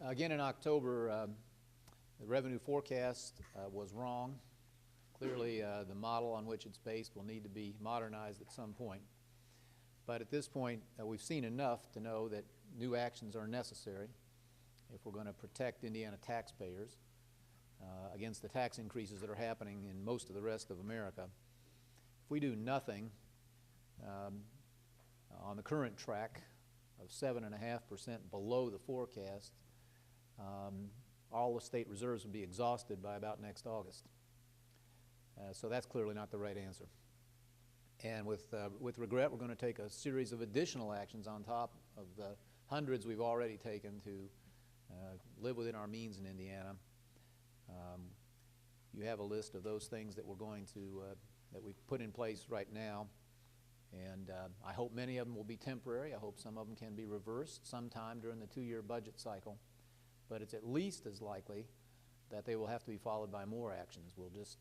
Again, in October, the revenue forecast was wrong. Clearly, the model on which it's based will need to be modernized at some point. But at this point, we've seen enough to know that new actions are necessary if we're going to protect Indiana taxpayers against the tax increases that are happening in most of the rest of America. If we do nothing on the current track of 7.5% below the forecast, all the state reserves will be exhausted by about next August. So that's clearly not the right answer. And with regret, we're going to take a series of additional actions on top of the hundreds we've already taken to live within our means in Indiana. You have a list of those things that we're going to, that we've put in place right now. And I hope many of them will be temporary. I hope some of them can be reversed sometime during the two-year budget cycle. But it's at least as likely that they will have to be followed by more actions. We'll just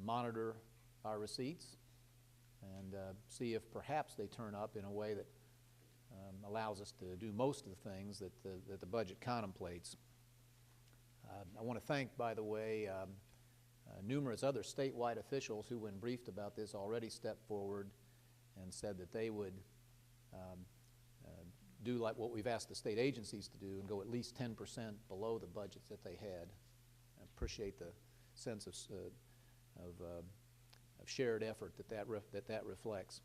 monitor our receipts and see if perhaps they turn up in a way that allows us to do most of the things that the budget contemplates. I want to thank, by the way, numerous other statewide officials who, when briefed about this, already stepped forward and said that they would do like what we've asked the state agencies to do and go at least 10% below the budgets that they had. I appreciate the sense of shared effort that reflects.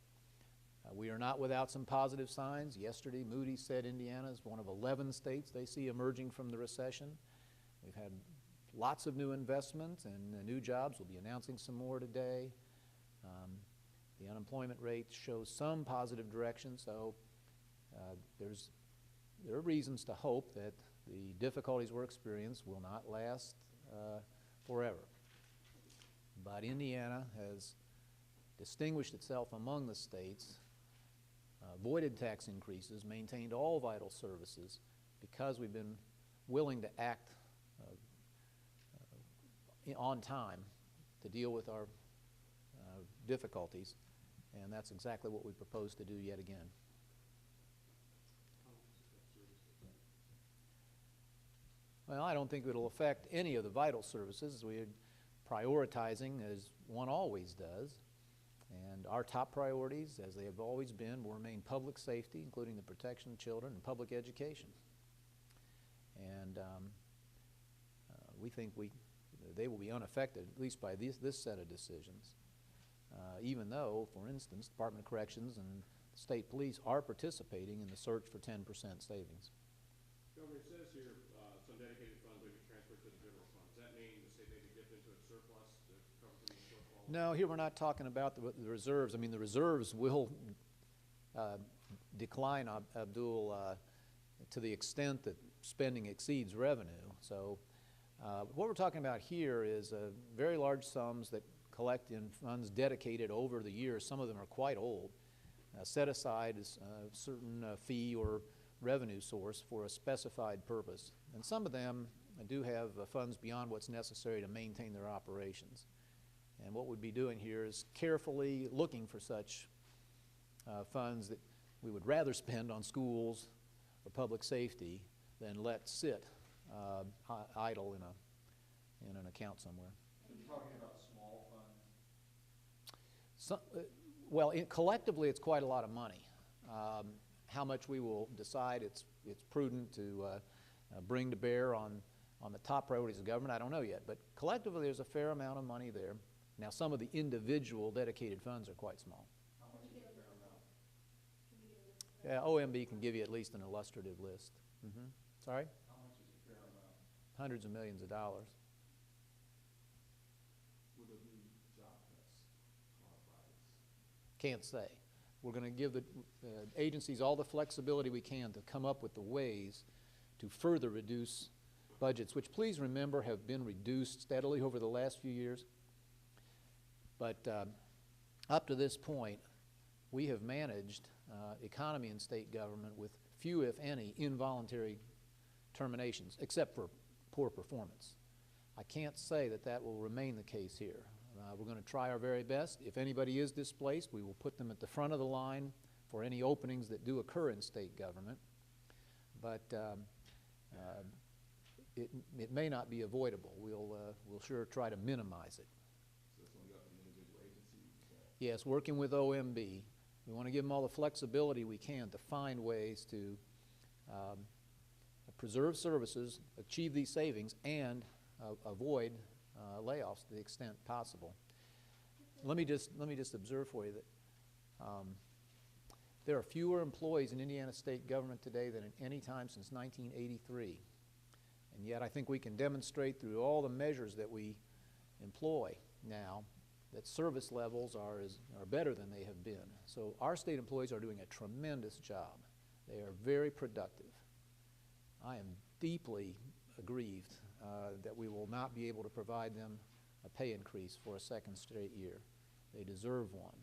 We are not without some positive signs. Yesterday, Moody's said Indiana is one of 11 states they see emerging from the recession. We've had lots of new investment and new jobs. We'll be announcing some more today. The unemployment rate shows some positive direction, so there are reasons to hope that the difficulties we're experiencing will not last forever. But Indiana has distinguished itself among the states, avoided tax increases, maintained all vital services because we've been willing to act on time to deal with our difficulties, and that's exactly what we propose to do yet again. Well, I don't think it'll affect any of the vital services. We're prioritizing, as one always does, and our top priorities, as they have always been, will remain public safety, including the protection of children, and public education. And we think they will be unaffected, at least by this set of decisions, even though, for instance, Department of Corrections and state police are participating in the search for 10% savings. Governor, it says here some dedicated funds may be transferred to the general fund. Does that mean the state may be dipped into its surplus to cover some of the shortfalls? No, here we're not talking about the reserves. I mean, the reserves will decline, Abdul, to the extent that spending exceeds revenue. So what we're talking about here is very large sums that collect in funds dedicated over the years. Some of them are quite old, set aside as a certain fee or revenue source for a specified purpose. And some of them do have funds beyond what's necessary to maintain their operations. And what we'd be doing here is carefully looking for such funds that we would rather spend on schools or public safety than let sit idle in an account somewhere. Are you talking about small funds? Well, collectively, it's quite a lot of money. How much we will decide it's prudent to bring to bear on the top priorities of government, I don't know yet. But collectively, there's a fair amount of money there. Now, some of the individual dedicated funds are quite small. How much is a fair amount? Yeah, OMB can give you at least an illustrative list. Sorry? How much is a fair amount? Hundreds of millions of dollars. Would there be job cuts caused by this? Can't say. We're going to give the agencies all the flexibility we can to come up with the ways to further reduce budgets, which, please remember, have been reduced steadily over the last few years. But up to this point, we have managed economy and state government with few, if any, involuntary terminations, except for poor performance. I can't say that that will remain the case here. We're going to try our very best. If anybody is displaced, we will put them at the front of the line for any openings that do occur in state government. But it may not be avoidable. We'll sure try to minimize it. So it's gonna be up to the individual agencies, is that? Yes, working with OMB, we want to give them all the flexibility we can to find ways to preserve services, achieve these savings, and avoid layoffs to the extent possible. Let me just observe for you that there are fewer employees in Indiana state government today than at any time since 1983. And yet I think we can demonstrate through all the measures that we employ now that service levels are better than they have been. So our state employees are doing a tremendous job. They are very productive. I am deeply aggrieved that we will not be able to provide them a pay increase for a second straight year. They deserve one.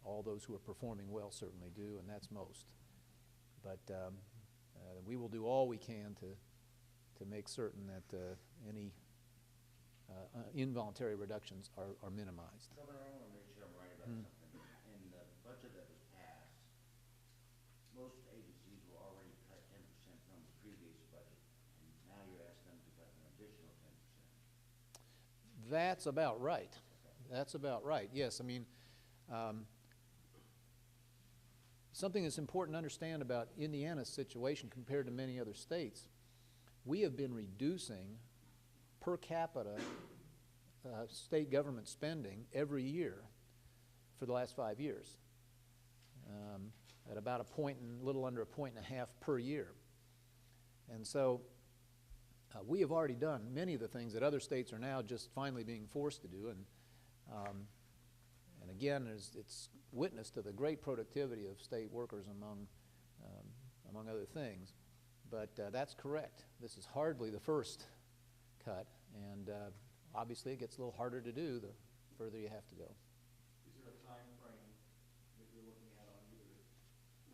All those who are performing well certainly do, and that's most. But we will do all we can to make certain that any involuntary reductions are minimized. Governor, I want to make sure I'm right about something. In the budget that was passed, most agencies were already cut 10% from the previous budget, and now you're asking them to cut an additional 10%. That's about right. That's about right. Yes, I mean, something that's important to understand about Indiana's situation compared to many other states, we have been reducing per capita state government spending every year for the last 5 years, at about a little under 1.5 points per year. And so we have already done many of the things that other states are now just finally being forced to do, and again, it's witness to the great productivity of state workers among other things. But that's correct. This is hardly the first cut, and obviously it gets a little harder to do the further you have to go. Is there a time frame that you're looking at on either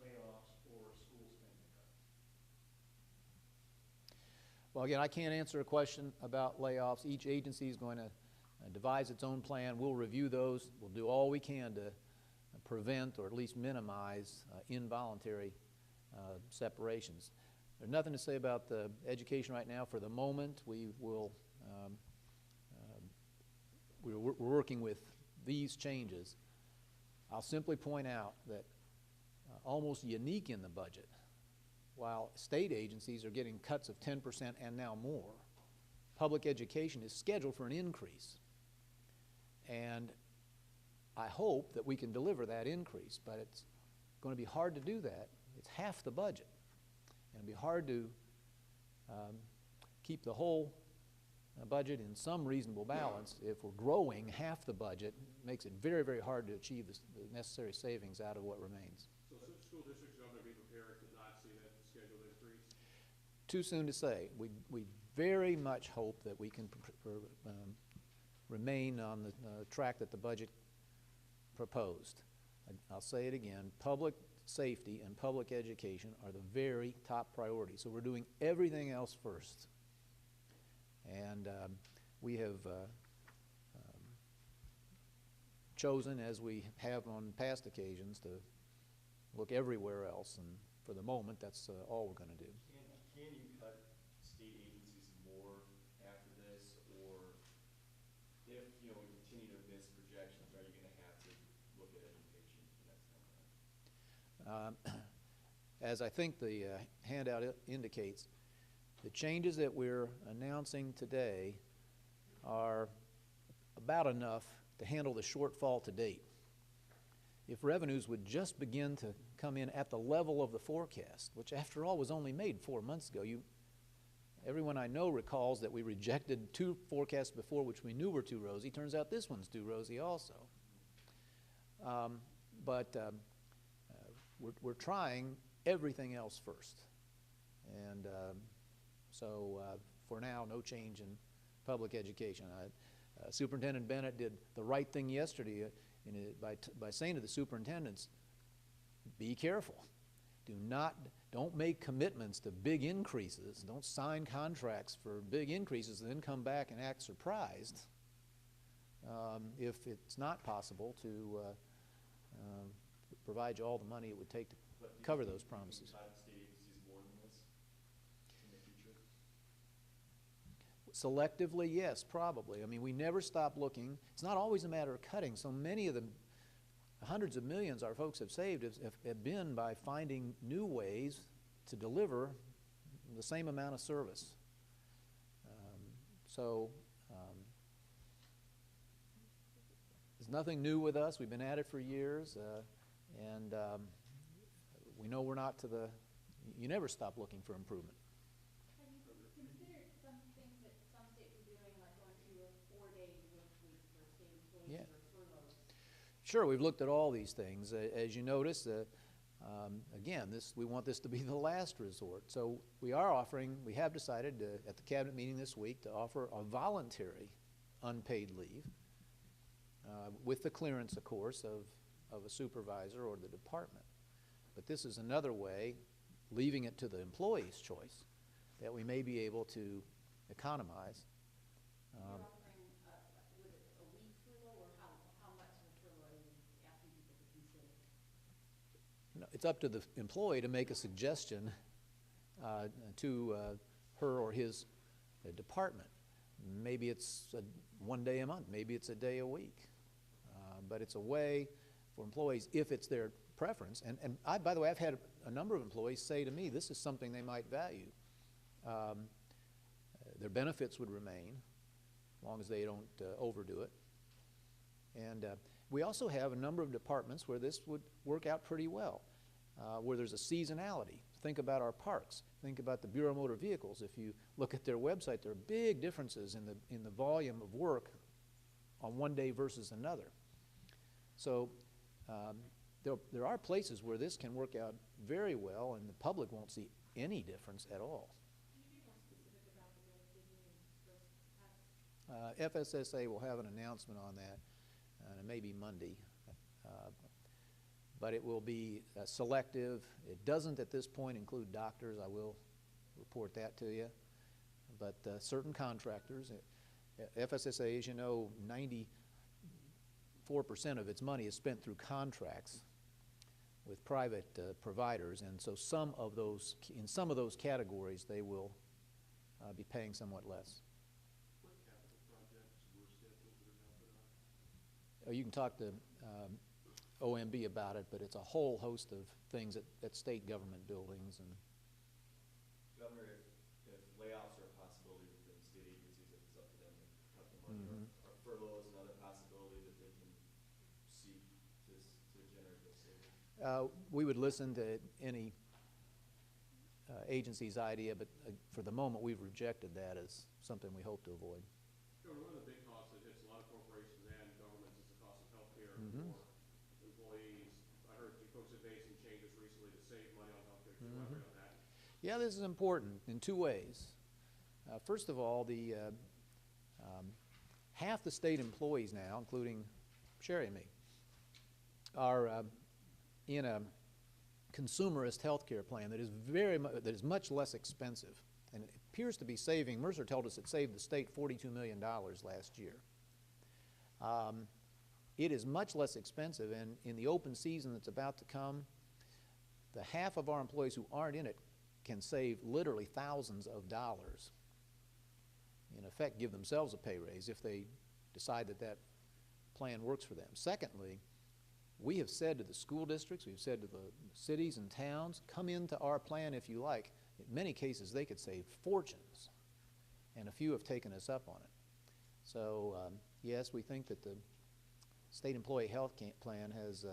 layoffs or school spending cuts? Well, again, I can't answer a question about layoffs. Each agency is going to devise its own plan. We'll review those. We'll do all we can to prevent or at least minimize involuntary separations. There's nothing to say about the education right now. For the moment, we're working with these changes. I'll simply point out that almost unique in the budget, while state agencies are getting cuts of 10% and now more, public education is scheduled for an increase. And I hope that we can deliver that increase, but it's going to be hard to do that. It's half the budget. And it'll be hard to keep the whole budget in some reasonable balance. If we're growing half the budget, it makes it very, very hard to achieve the necessary savings out of what remains. So school districts are going to be prepared to not see that scheduled increase? Too soon to say. We very much hope that we can remain on the track that the budget proposed. I'll say it again, public safety and public education are the very top priority. So we're doing everything else first. And we have chosen, as we have on past occasions, to look everywhere else. And for the moment, that's all we're going to do. Can you cut state agencies more after this, or if we continue to miss projections, are you going to have to look at education for next time? As I think the handout indicates, the changes that we're announcing today are about enough to handle the shortfall to date. If revenues would just begin to come in at the level of the forecast, which after all was only made 4 months ago, everyone I know recalls that we rejected 2 forecasts before which we knew were too rosy. Turns out this one's too rosy also. We're trying everything else first. And so for now, no change in public education. Superintendent Bennett did the right thing yesterday by saying to the superintendents, be careful. Don't make commitments to big increases. Don't sign contracts for big increases and then come back and act surprised if it's not possible to provide you all the money it would take to cover those promises. Cut state agencies more than this to Selectively, yes, probably. I mean, we never stop looking. It's not always a matter of cutting. So many of the hundreds of millions our folks have saved have been by finding new ways to deliver the same amount of service. There's nothing new with us. We've been at it for years, and we know we're not to the, you never stop looking for improvement. Have you considered some things that some states are doing, like going to a 4-day work week for state employees Yeah. or furloughs? Sure, we've looked at all these things. As you notice, again, we want this to be the last resort. So we have decided at the cabinet meeting this week to offer a voluntary unpaid leave with the clearance, of course, of a supervisor or the department. But this is another way, leaving it to the employee's choice, that we may be able to economize. You're offering, was it a week furlough, or how much of a furlough are you asking people to consider? No, it's up to the employee to make a suggestion to her or his department. Maybe it's 1 day a month, maybe it's a day a week. But it's a way for employees, if it's their preference, and by the way, I've had a number of employees say to me, this is something they might value. Their benefits would remain, as long as they don't overdo it. And we also have a number of departments where this would work out pretty well, where there's a seasonality. Think about our parks. Think about the Bureau of Motor Vehicles. If you look at their website, there are big differences in the volume of work on one day versus another. So there are places where this can work out very well, and the public won't see any difference at all. Can you be more specific about the Red City and those cuts? FSSA will have an announcement on that, and it may be Monday. But it will be selective. It doesn't at this point include doctors. I will report that to you. But certain contractors, FSSA, as you know, 94% of its money is spent through contracts with private providers, and so in some of those categories, they will be paying somewhat less. What capital projects were scheduled that are now put on? You can talk to OMB about it, but it's a whole host of things at state government buildings. And Governor, if layoffs are a possibility within state agencies, if it's up to them to cut them under, or furlough is another possibility that they can seek to generate those savings? we would listen to any agency's idea, but for the moment, we've rejected that as something we hope to avoid. Governor, one of the big costs that hits a lot of corporations and governments is the cost of healthcare Mhm. for employees. I heard you folks have made some changes recently to save money on healthcare. Can you elaborate on that? Yeah, this is important in two ways. First of all, half the state employees now, including Sherry and me, are in a consumerist health care plan that is much less expensive, and it appears to be saving. Mercer told us it saved the state $42 million last year. It is much less expensive, and in the open season that's about to come, the half of our employees who aren't in it can save literally thousands of dollars. In effect, give themselves a pay raise if they decide that that plan works for them. Secondly, we have said to the school districts, we've said to the cities and towns, come into our plan if you like. In many cases, they could save fortunes, and a few have taken us up on it. So, yes, we think that the state employee health plan has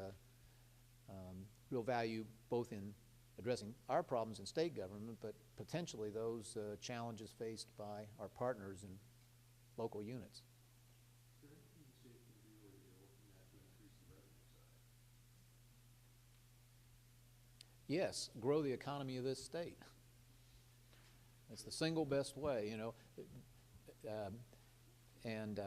real value both in addressing our problems in state government, but potentially those challenges faced by our partners in local units. Is there anything the state can do or you're looking at to increase the revenue side? Yes, grow the economy of this state. That's the single best way, you know, and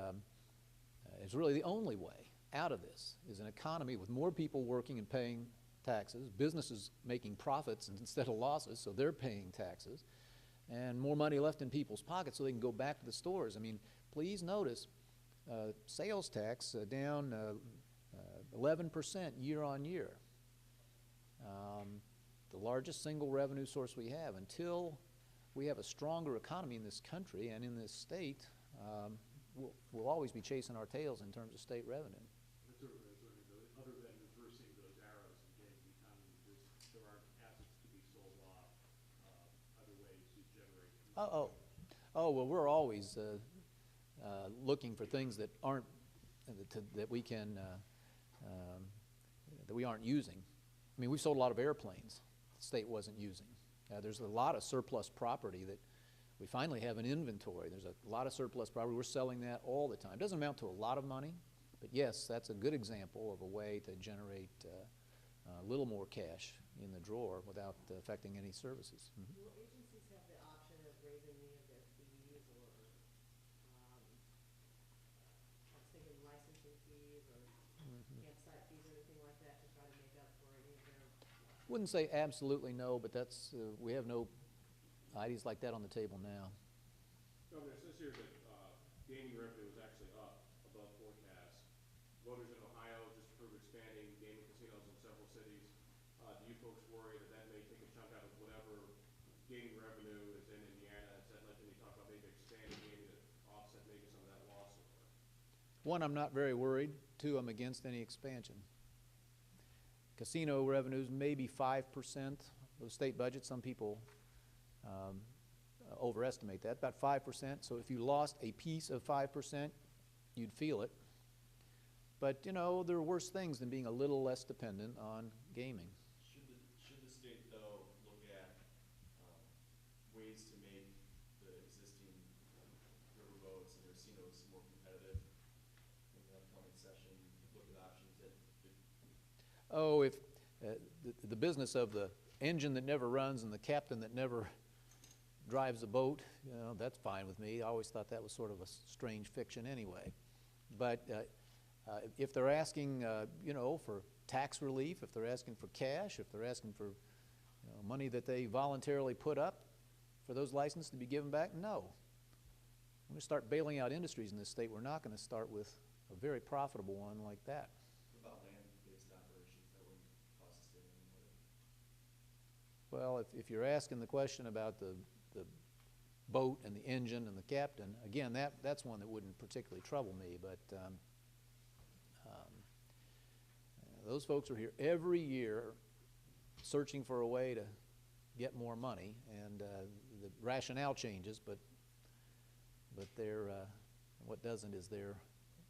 it's really the only way out of this is an economy with more people working and paying taxes, businesses making profits instead of losses, so they're paying taxes, and more money left in people's pockets so they can go back to the stores. I mean, please notice sales tax down 11% year on year. The largest single revenue source we have. Until we have a stronger economy in this country and in this state, we'll always be chasing our tails in terms of state revenue. That's what I was wondering, other than reversing those arrows and getting the economy, there aren't assets to be sold off, other ways to generate. Well, we're always looking for things that aren't, that we can, that we aren't using. I mean, we've sold a lot of airplanes the state wasn't using. There's a lot of surplus property that we finally have an inventory. There's a lot of surplus property. We're selling that all the time. It doesn't amount to a lot of money, but yes, that's a good example of a way to generate a little more cash in the drawer without affecting any services. Mm-hmm. Will agencies have the option of raising any of their fees or, I was thinking licensing fees or campsite fees or anything like that to try to make up for any of their losses? Wouldn't say absolutely no, but that's, we have no ideas like that on the table now. Governor, it says here that gaming revenue was actually up above forecast. Voters in Ohio just approved expanding gaming casinos in several cities. Do you folks worry that that may take a chunk out of whatever gaming revenue is in Indiana? Is that like when you talk about maybe expanding gaming to offset maybe some of that loss? One, I'm not very worried. Two, I'm against any expansion. Casino revenues maybe 5% of the state budget. Some people overestimate that, about 5%. So if you lost a piece of 5%, you'd feel it. But, you know, there are worse things than being a little less dependent on gaming. Should the state, though, look at ways to make the existing riverboats and casinos more competitive in the upcoming session? Look at options that Oh, if the business of the engine that never runs and the captain that never drives a boat, you know, that's fine with me. I always thought that was sort of a strange fiction anyway. But if they're asking, you know, for tax relief, if they're asking for cash, if they're asking for money that they voluntarily put up for those licenses to be given back, no. When we start bailing out industries in this state, we're not going to start with a very profitable one like that. What about land-based operations that wouldn't cost the state any money? Well, if you're asking the question about the boat and the engine and the captain, again, that's one that wouldn't particularly trouble me, but those folks are here every year searching for a way to get more money, and the rationale changes, but what doesn't is their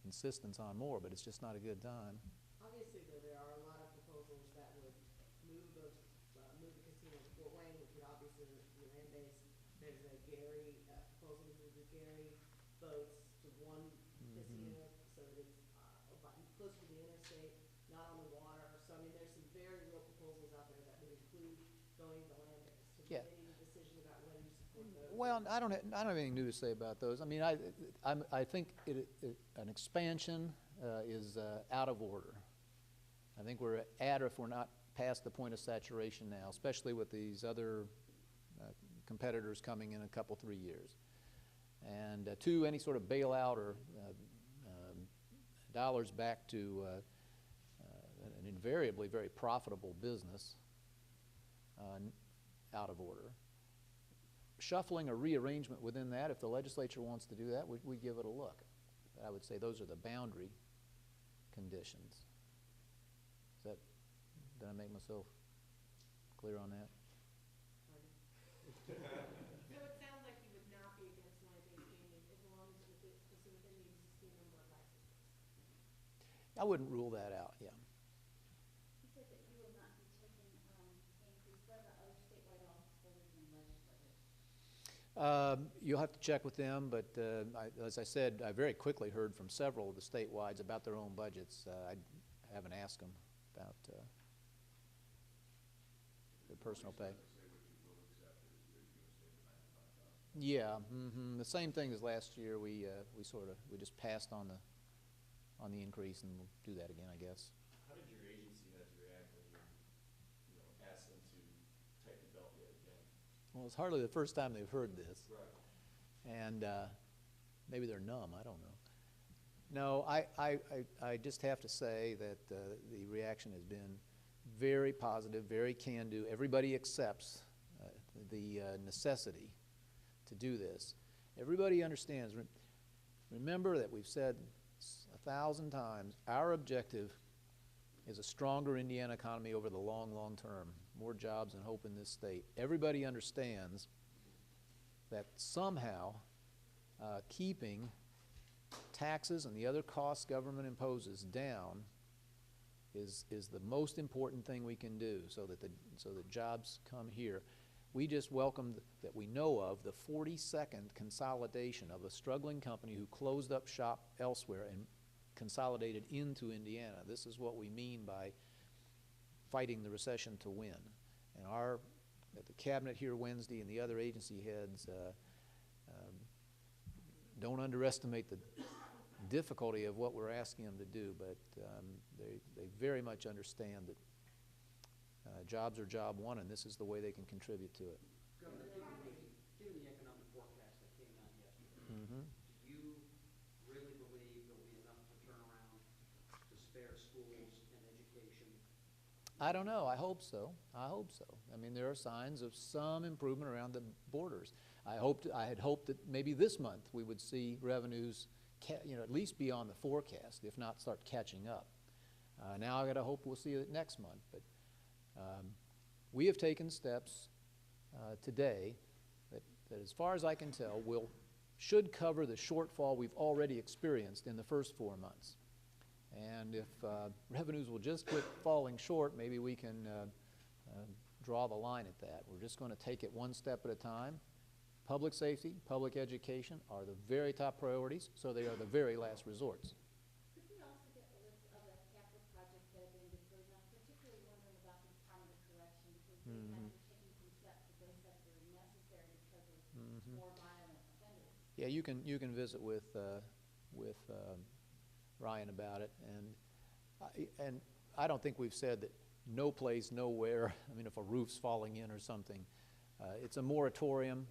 insistence on more, but it's just not a good time. Obviously, though, there are a lot of proposals that would move those, move the casino to Fort Wayne, which would obviously be land-based. There's a Gary, proposal to move the Gary boats to one casino, so that it's closer to the interstate, not on the water. So, I mean, there's some very real proposals out there that would include going to land-based. Have you Yeah. made any decision about whether you support those? Well, I don't have anything new to say about those. I mean, I think an expansion is out of order. I think we're at, or if we're not past the point of saturation now, especially with these other competitors coming in a couple, 3 years. And two, any sort of bailout or dollars back to an invariably very profitable business, out of order. Shuffling or rearrangement within that, if the legislature wants to do that, we give it a look. But I would say those are the boundary conditions. Did I make myself clear on that? So it sounds like you would not be against land-based gaming as long as it's within the existing number of licenses. I wouldn't rule that out, yeah. You said that you will not be taking increase. What about other statewide office holders and legislators? You'll have to check with them, but as I said, I very quickly heard from several of the statewides about their own budgets. I haven't asked them about their personal pay. Yeah, the same thing as last year. We just passed on the increase, and we'll do that again, I guess. How did your agency heads react when you asked them to tighten the belt yet again? Well, it's hardly the first time they've heard this. Right. And maybe they're numb, I don't know. No, I just have to say that the reaction has been very positive, very can-do. Everybody accepts the necessity to do this. Everybody understands. Remember that we've said 1,000 times, our objective is a stronger Indiana economy over the long, long term, more jobs and hope in this state. Everybody understands that somehow keeping taxes and the other costs government imposes down is the most important thing we can do so that jobs come here. We just welcomed, that we know of, the 42nd consolidation of a struggling company who closed up shop elsewhere and consolidated into Indiana. This is what we mean by fighting the recession to win. And at the cabinet here Wednesday and the other agency heads, don't underestimate the difficulty of what we're asking them to do, but they very much understand that jobs are job one, and this is the way they can contribute to it. Governor, given the economic forecast that came out yesterday, Mm-hmm. do you really believe there'll be enough to turn around to spare schools and education? I don't know. I hope so. I hope so. I mean, there are signs of some improvement around the borders. I had hoped that maybe this month we would see revenues, at least be on the forecast, if not start catching up. Now I got to hope we'll see it next month. But we have taken steps today that, as far as I can tell, should cover the shortfall we've already experienced in the first 4 months. And if revenues will just quit falling short, maybe we can draw the line at that. We're just going to take it one step at a time. Public safety, public education are the very top priorities, so they are the very last resorts. Could we also get a list of the capital projects that have been deferred? And I'm particularly wondering about the Department of Correction, because they have been taking some steps that they said were necessary because of more violent offenders. Yeah, you can visit with Ryan about it, and I don't think we've said that no place, nowhere. I mean, if a roof's falling in or something, it's a moratorium,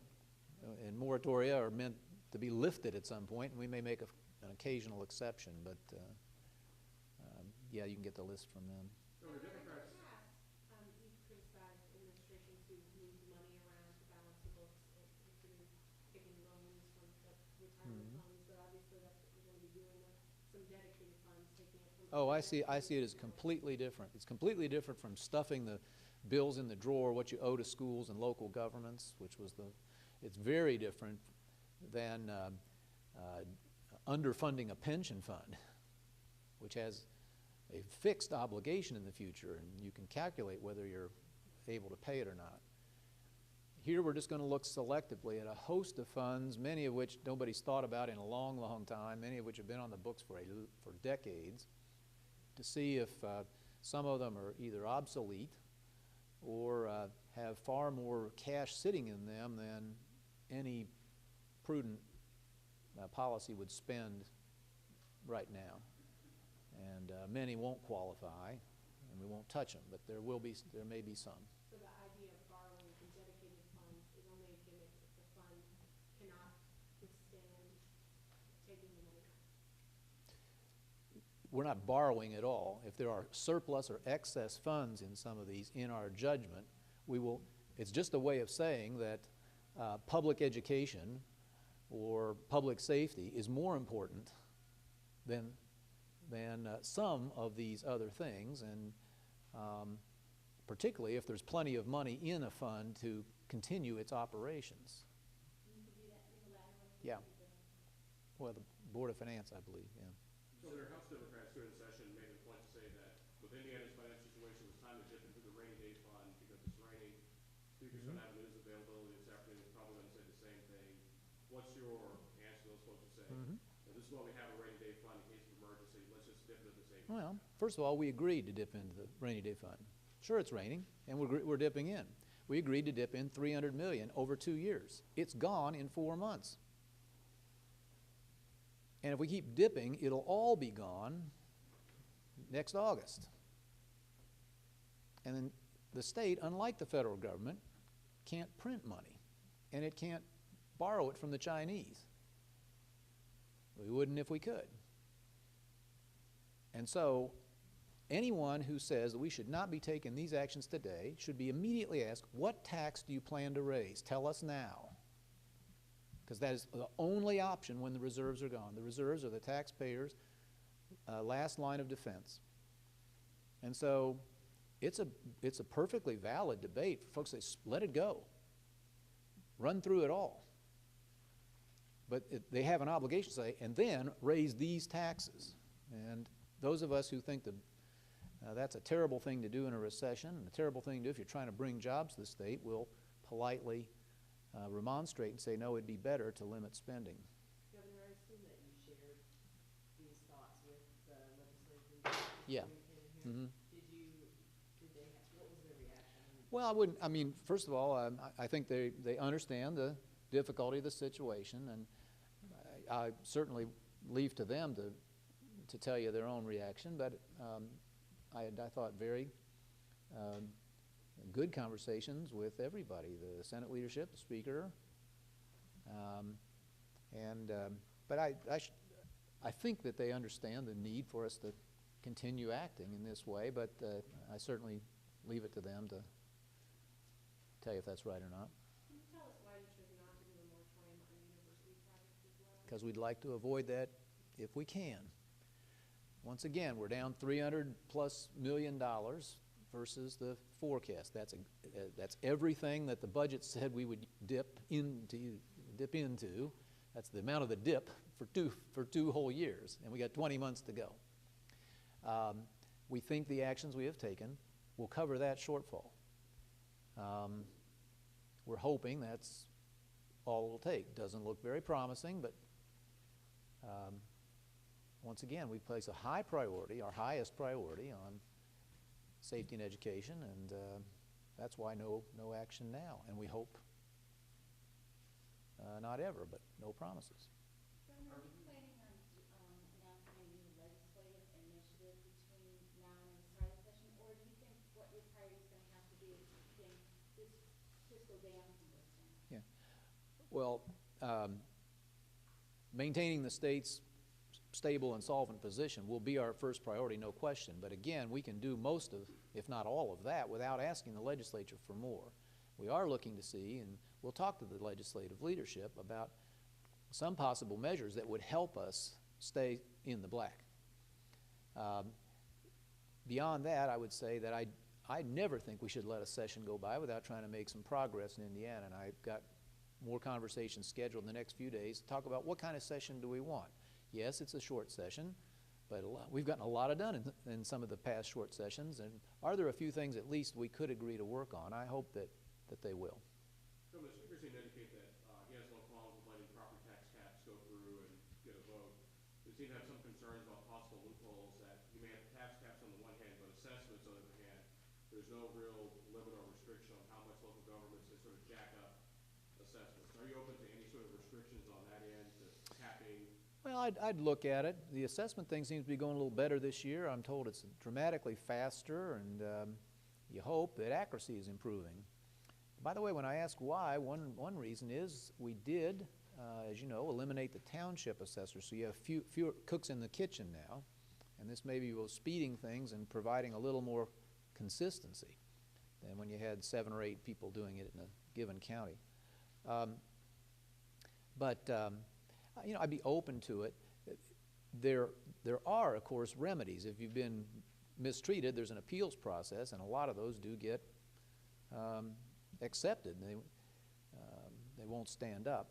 and moratoria are meant to be lifted at some point, and we may make an occasional exception, but yeah, you can get the list from them. So the Democrats, You've criticized administrations who move money around to balance the books, including taking loans from the retirement funds, but obviously that's what you're going to be doing with some dedicated funds, taking it from. Oh, I see it as completely different. It's completely different from stuffing the bills in the drawer, what you owe to schools and local governments, it's very different than underfunding a pension fund, which has a fixed obligation in the future, and you can calculate whether you're able to pay it or not. Here we're just going to look selectively at a host of funds, many of which nobody's thought about in a long, long time, many of which have been on the books for decades, to see if some of them are either obsolete or have far more cash sitting in them than any prudent policy would spend right now. And many won't qualify, and we won't touch them, but there may be some. So the idea of borrowing from dedicated funds is only a gimmick if the fund cannot withstand taking the money out. We're not borrowing at all. If there are surplus or excess funds in some of these, in our judgment, it's just a way of saying that public education or public safety is more important than some of these other things, and particularly if there's plenty of money in a fund to continue its operations. You could do that unilaterally. Yeah. Well, the Board of Finance, I believe, yeah. so their House Democrats during the session made the point to say that with Indiana's financial situation, it was time to dip into the rainy day fund because it's raining. Speaker's going to have news availability this afternoon. He's probably going to say the same thing. What's your answer to those folks who say, well, this is why we have a rainy day fund in case of emergency. Let's just dip into the same. Well, first of all, we agreed to dip into the rainy day fund. Sure, it's raining, and we're dipping in. We agreed to dip in $300 million over 2 years. It's gone in 4 months. And if we keep dipping, it'll all be gone next August. And then the state, unlike the federal government, can't print money, and it can't borrow it from the Chinese. We wouldn't if we could. And so anyone who says that we should not be taking these actions today should be immediately asked, what tax do you plan to raise? Tell us now. because that is the only option when the reserves are gone. The reserves are the taxpayers' last line of defense. And so it's a perfectly valid debate for folks to say, let it go. Run through it all. But they have an obligation to say, and then raise these taxes. And those of us who think that that's a terrible thing to do in a recession, and a terrible thing to do if you're trying to bring jobs to the state, will politely remonstrate and say, no, it'd be better to limit spending. Governor, I assume that you shared these thoughts with the legislators. Yeah. Mm-hmm. What was their reaction? Well, I mean, first of all, I think they understand the difficulty of the situation, and I certainly leave to them to tell you their own reaction, but I thought very good conversations with everybody, the Senate leadership, the Speaker, but I think that they understand the need for us to continue acting in this way, but I certainly leave it to them to tell you if that's right or not. Can you tell us why you chose not to do a moratorium on university projects as well? Because we'd like to avoid that if we can. Once again, we're down $300+ million versus the forecast. That's everything that the budget said we would dip into. That's the amount of the dip for two whole years, and we got 20 months to go. We think the actions we have taken will cover that shortfall. We're hoping that's all it'll take. Doesn't look very promising, but once again, we place a high priority, our highest priority, on safety and education, and that's why no action now. And we hope not ever, but no promises. Governor, are you planning on announcing a new legislative initiative between now and the start of the session, or do you think what your priority is going to have to be is keeping this fiscal dam from bursting? Yeah. Well, maintaining the state's stable and solvent position will be our first priority, no question. But again, we can do most of, if not all of that, without asking the legislature for more. We are looking to see, and we'll talk to the legislative leadership about some possible measures that would help us stay in the black. Beyond that, I would say that I never think we should let a session go by without trying to make some progress in Indiana, and I've got more conversations scheduled in the next few days to talk about what kind of session do we want. Yes, it's a short session, but we've gotten a lot done in some of the past short sessions, and are there a few things at least we could agree to work on? I hope that they will. So the Speaker seemed to indicate that he has no problems with letting property tax caps go through and get a vote. They seem to have some concerns about possible loopholes that you may have tax caps on the one hand, but assessments on the other hand. There's no real limit or restriction on how much local governments can sort of jack up assessments. Are you open to any sort of restrictions on that end, to capping? Well, I'd look at it. The assessment thing seems to be going a little better this year. I'm told it's dramatically faster, and you hope that accuracy is improving. By the way, when I ask why, one reason is we did, as you know, eliminate the township assessor, so you have fewer cooks in the kitchen now, and this maybe was speeding things and providing a little more consistency than when you had 7 or 8 people doing it in a given county. You know, I'd be open to it. There are, of course, remedies. If you've been mistreated, there's an appeals process, and a lot of those do get accepted. They won't stand up.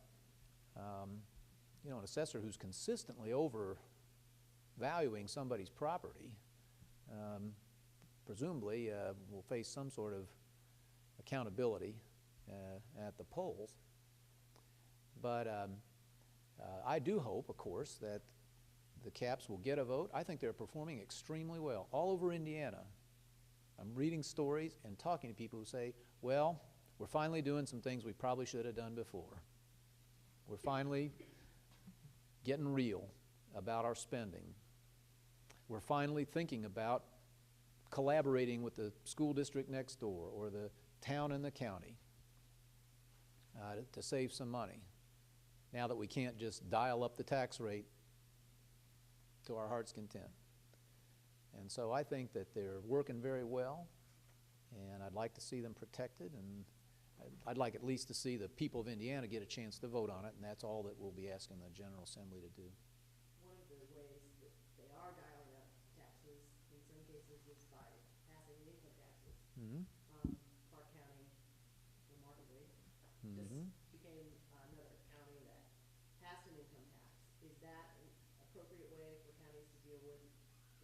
You know, an assessor who's consistently overvaluing somebody's property presumably will face some sort of accountability at the polls. But I do hope, of course, that the caps will get a vote. I think they're performing extremely well all over Indiana. I'm reading stories and talking to people who say, well, we're finally doing some things we probably should have done before. We're finally getting real about our spending. We're finally thinking about collaborating with the school district next door or the town and the county to save some money, now that we can't just dial up the tax rate to our heart's content. And so I think that they're working very well, and I'd like to see them protected, and I'd like at least to see the people of Indiana get a chance to vote on it, and that's all that we'll be asking the General Assembly to do. One of the ways that they are dialing up taxes, in some cases, is by passing the income taxes. Mm-hmm. Clark County, remarkably, Mhm. just became another county that passed an income tax. Is that an appropriate way for counties to deal with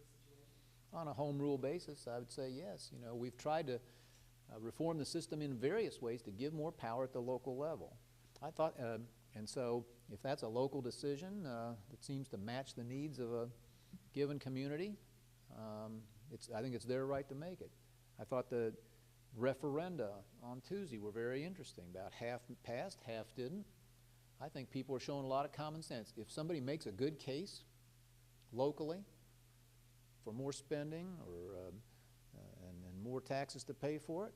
the situation? On a home rule basis, I would say yes. You know, we've tried to reform the system in various ways to give more power at the local level. I thought, and so if that's a local decision that seems to match the needs of a given community, I think it's their right to make it. I thought the referenda on Tuesday were very interesting. About half passed, half didn't. I think people are showing a lot of common sense. If somebody makes a good case locally for more spending or and more taxes to pay for it,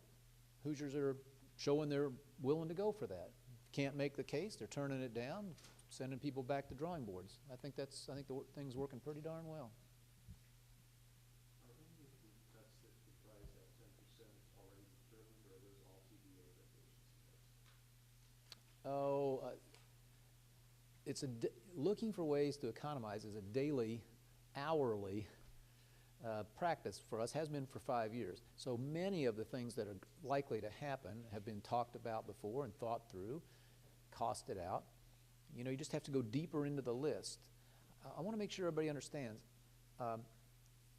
Hoosiers are showing they're willing to go for that. Can't make the case, they're turning it down, sending people back to drawing boards. I think the thing's working pretty darn well. Are any of the cuts that comprise that 10% already determined, or are those all TBA recommendations? Looking for ways to economize is a daily, hourly practice for us, has been for 5 years. So many of the things that are likely to happen have been talked about before and thought through, costed out. You know, you just have to go deeper into the list. I want to make sure everybody understands.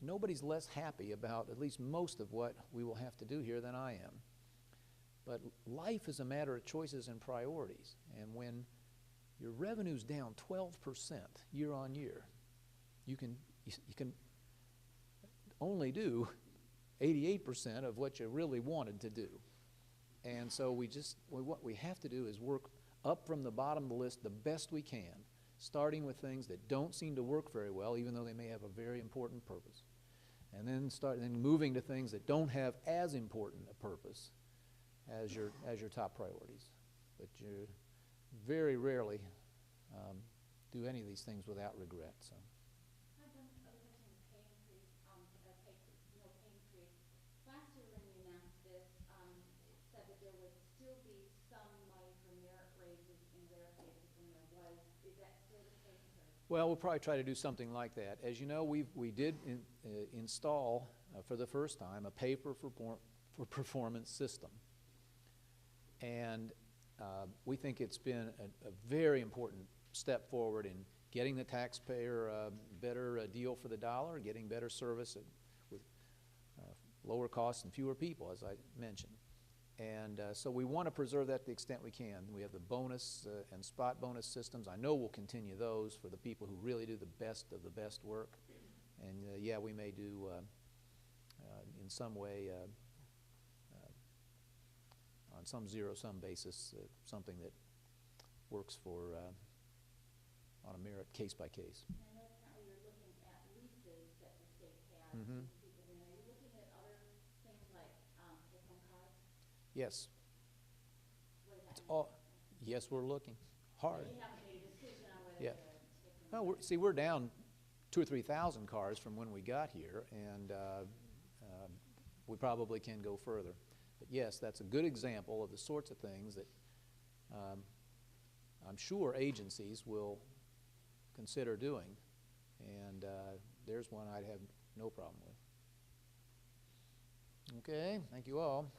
Nobody's less happy about at least most of what we will have to do here than I am. But life is a matter of choices and priorities. And when your revenue's down 12% year on year, you can only do 88% of what you really wanted to do. And so what we have to do is work up from the bottom of the list the best we can, starting with things that don't seem to work very well, even though they may have a very important purpose. And then moving to things that don't have as important a purpose as your top priorities. But you very rarely do any of these things without regret. So. Other question, pay increase, no pay increase. Last year when you announced this, it said that there would still be some money for merit raises in rare cases, and there was. Is that still the case? Well, we'll probably try to do something like that. As you know, we did install for the first time a pay for performance system. And we think it's been a very important step forward in getting the taxpayer a better deal for the dollar, getting better service with lower costs and fewer people, as I mentioned. And so we want to preserve that to the extent we can. We have the bonus and spot bonus systems. I know we'll continue those for the people who really do the best of the best work. And yeah, we may do in some way on some zero-sum basis something that works for on a merit case-by-case. And I know currently you're looking at leases that the state has Mm-hmm. with people. And are you looking at other things like take-home cars? Yes. What does that mean? Yes, we're looking hard. You haven't made a decision on whether Yeah. to take them. Well, we're down 2,000 or 3,000 cars from when we got here, and we probably can go further. But yes, that's a good example of the sorts of things that I'm sure agencies will consider doing, and there's one I'd have no problem with. Okay, thank you all.